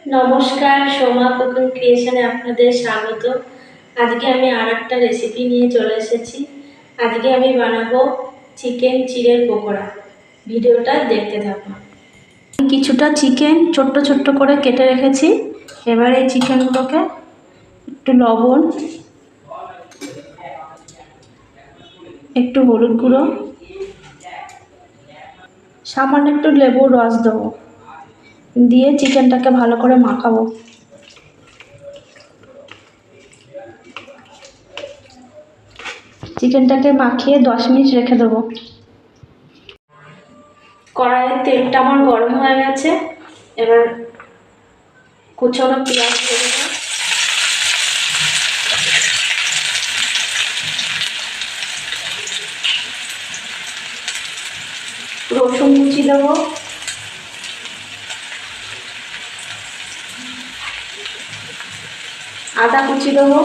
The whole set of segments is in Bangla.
নমস্কার, সোমা কুকিং ক্রিয়েশনে আপনাদের স্বাগত। আজকে আমি আরেকটা রেসিপি নিয়ে চলে এসেছি। আজকে আমি বানাবো চিকেন চিড়ের পকোড়া। ভিডিওটা দেখতে থাকুন। কিছুটা চিকেন ছোট্ট ছোট্ট করে কেটে রেখেছি। এবার এই চিকেনগুলোকে একটু লবণ, একটু হলুদ গুঁড়ো, সামান্য একটু লেবুর রস দেবো, দিয়ে চিকেনটাকে ভালো করে মাখাবো। চিকেনটাকে মাখিয়ে 10 মিনিট রেখে দেবো। কড়াইয়ের তেলটা আমার গরম হয়ে গেছে। এবার কুচনো পেঁয়াজ দিয়ে দেবো, রসুন কুচি দেবো, আদা কুচি দেবো,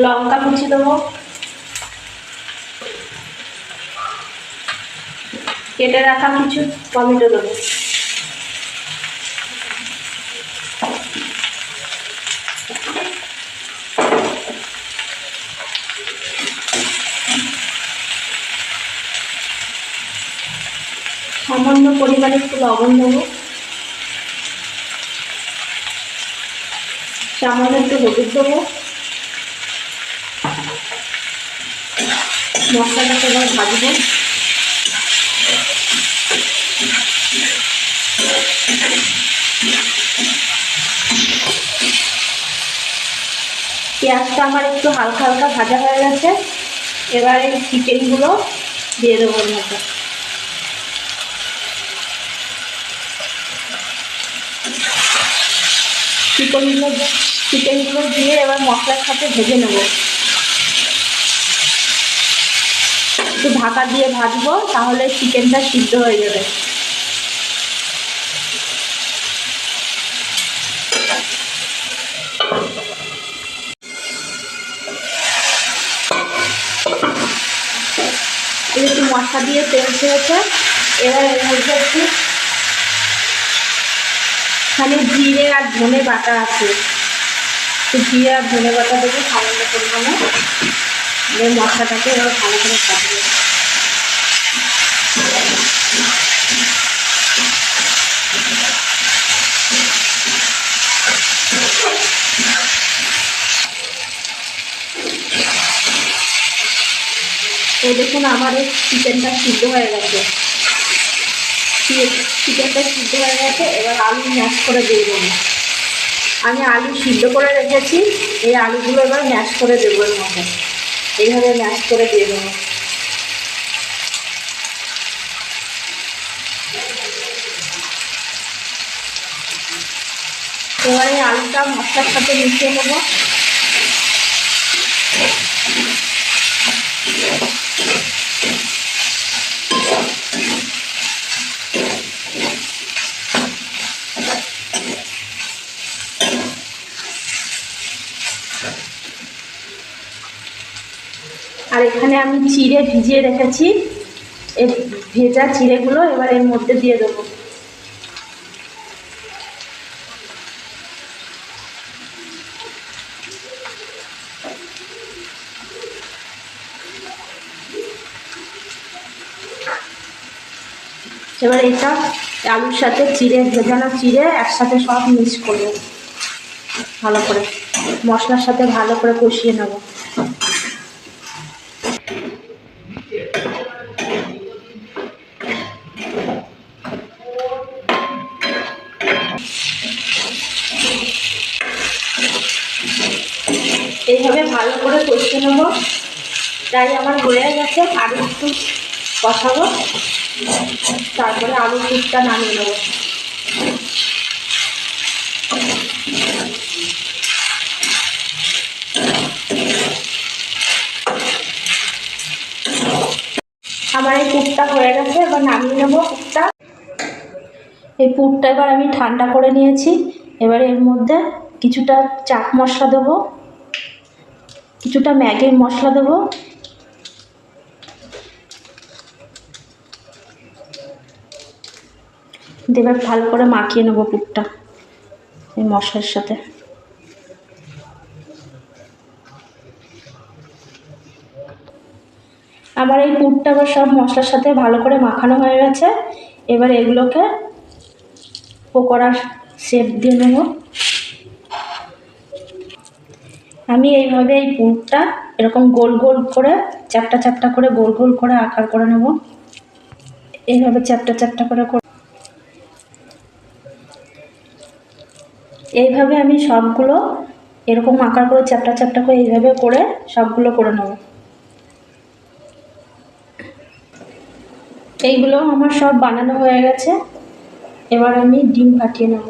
লঙ্কা কুচি দেবো, কেটে রাখা কিছু টমেটো দেবো। সামান্য পরিমাণে একটু লবণ দেবো, সামান্য একটু হলুদ দেবো। মশলাটাকে এবার ভাজবো। পেঁয়াজটা আমার একটু হালকা হালকা ভাজা হয়ে গেছে। এবার এই চিকেনগুলো দিয়ে দেবো ওর মধ্যে। চিকেনগুলো দিয়ে এবার মশলার সাথে ভেজে নেব। একটু ঢাকা দিয়ে ভাজবো, তাহলে চিকেনটা সিদ্ধ হয়ে যাবে। একটু মশলা দিয়ে তেল ছেড়েছে। এবার এর মধ্যে একটু খালি জিরে আর ধনে বাটা আছে, একটু জিরে আর ধনে বাটা দেবো সামান্য পরিমাণে। এবার মশলাটাকে এবার ভালো করে ভাজবো। এই দেখুন আমার এই চিকেনটা সিদ্ধ হয়ে গেছে। চিকেনটা সিদ্ধ হয়ে গেছে। এবার আলু ম্যাশ করে দিয়ে দেবো। আমি আলু সিদ্ধ করে রেখেছি, এই আলুগুলো এবার ম্যাশ করে দেবো এর মধ্যে। এইভাবে ম্যাশ করে দিয়ে দেবো। এবারে আলুটা মশলার সাথে মিশিয়ে নেবো। আর এখানে আমি চিড়ে ভিজিয়ে রেখেছি, এই ভেজা চিড়েগুলো এবার এর মধ্যে দিয়ে দেবো। এবার এটা আলুর সাথে ভেজানো চিড়ে একসাথে সব মিক্স করবো ভালো করে, মশলার সাথে ভালো করে কষিয়ে নেব। এইভাবে ভালো করে কষিয়ে নেব। তাই আমার হয়ে গেছে, আলু একটু কষাবো, তারপরে আলুর পুরটা নামিয়ে নেব। আমার এই পুরটা হয়ে গেছে, এবার নামিয়ে নেব পুরটা। এই পুরটা এবার আমি ঠান্ডা করে নিয়েছি। এবার এর মধ্যে কিছুটা চাট মশলা দেবো, কিছুটা ম্যাগির মশলা দেবো, এবার ভালো করে মাখিয়ে নেবো পুরটা এই মশলার সাথে। আমার এই পুরটা আবার সব মশলার সাথে ভালো করে মাখানো হয়ে গেছে। এবার এগুলোকে পকোড়ার শেপ দিয়ে নেব। আমি এইভাবে এই পুরটা এরকম গোল গোল করে চ্যাপ্টা চ্যাপ্টা করে গোল গোল করে আকার করে নেব। এইভাবে চ্যাপ্টা চ্যাপ্টা করে এইভাবে আমি সবগুলো এরকম আকার করে চ্যাপ্টা চ্যাপ্টা করে এইভাবে করে সবগুলো করে নেব। এইগুলো আমার সব বানানো হয়ে গেছে। এবার আমি ডিম ফাটিয়ে নেব।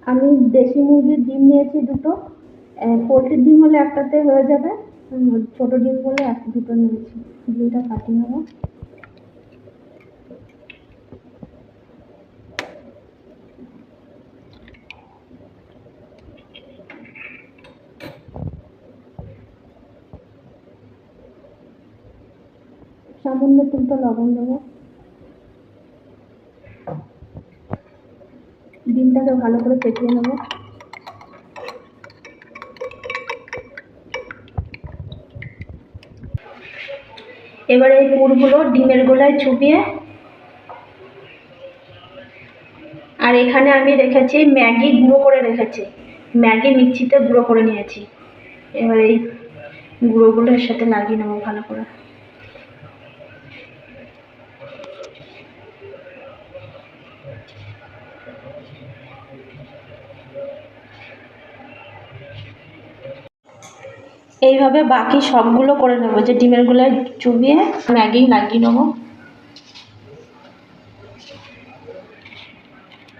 আমি দেশি মুরগির ডিম নিয়েছি দুটো। পোলট্রির ডিম হলে একটাতে হয়ে যাবে, ছোটো ডিম হলে দুটো নিয়েছি। ডিমটা ফাটিয়ে নেব। সামান্য একটু লবণ দেবো। ডিমটাকে ভালো করে ফেটিয়ে নেব। এবার এই পুরগুলো ডিমের গোলায় চুবিয়ে, আর এখানে আমি রেখেছি ম্যাগি গুঁড়ো করে রেখেছি, ম্যাগি মিক্সিতে গুঁড়ো করে নিয়েছি। এবার এই গুঁড়োগুলো এর সাথে লাগিয়ে নেবো ভালো করে। এইভাবে বাকি সবগুলো করে নেবো, যে ডিমের গোলায় চুবিয়ে ম্যাগি লাগিয়ে নেবো।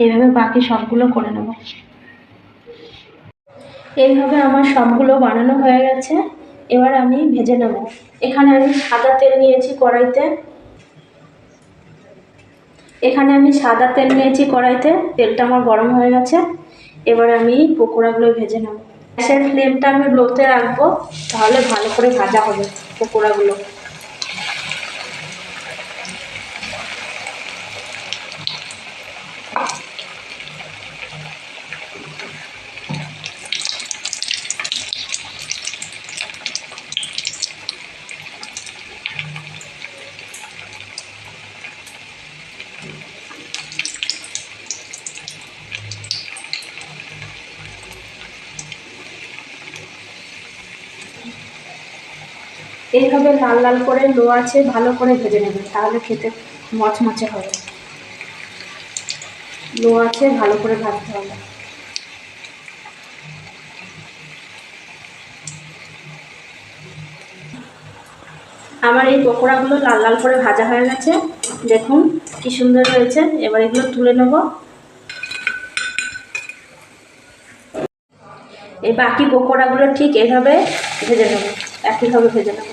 এইভাবে বাকি সবগুলো করে নেব। এইভাবে আমার সবগুলো বানানো হয়ে গেছে। এবার আমি ভেজে নেব। এখানে আমি সাদা তেল নিয়েছি কড়াইতে। তেলটা আমার গরম হয়ে গেছে। এবার আমি পকোড়াগুলো ভেজে নেব। গ্যাসের ফ্লেমটা আমি লোতে রাখবো, তাহলে ভালো করে ভাজা হবে পকোড়াগুলো। এইভাবে লাল লাল করে লো আছে ভালো করে ভেজে নেবে, তাহলে খেতে মচমচে হবে। লো আছে ভালো করে ভাজতে হবে। আমার এই পকোড়াগুলো লাল লাল করে ভাজা হয়ে গেছে, দেখুন কি সুন্দর হয়েছে। এবার এগুলো তুলে নেব। এই বাকি পকোড়াগুলো ঠিক এভাবে ভেজে নেব, একইভাবে ভেজে নেব।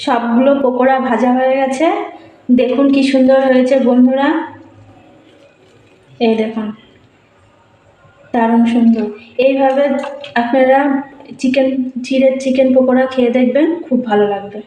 সবগুলো পকোড়া ভাজা হয়ে গেছে, দেখুন কি সুন্দর হয়েছে বন্ধুরা। এই দেখুন, দারুণ সুন্দর। এইভাবে আপনারা চিকেন পকোড়া খেয়ে দেখবেন, খুব ভালো লাগবে।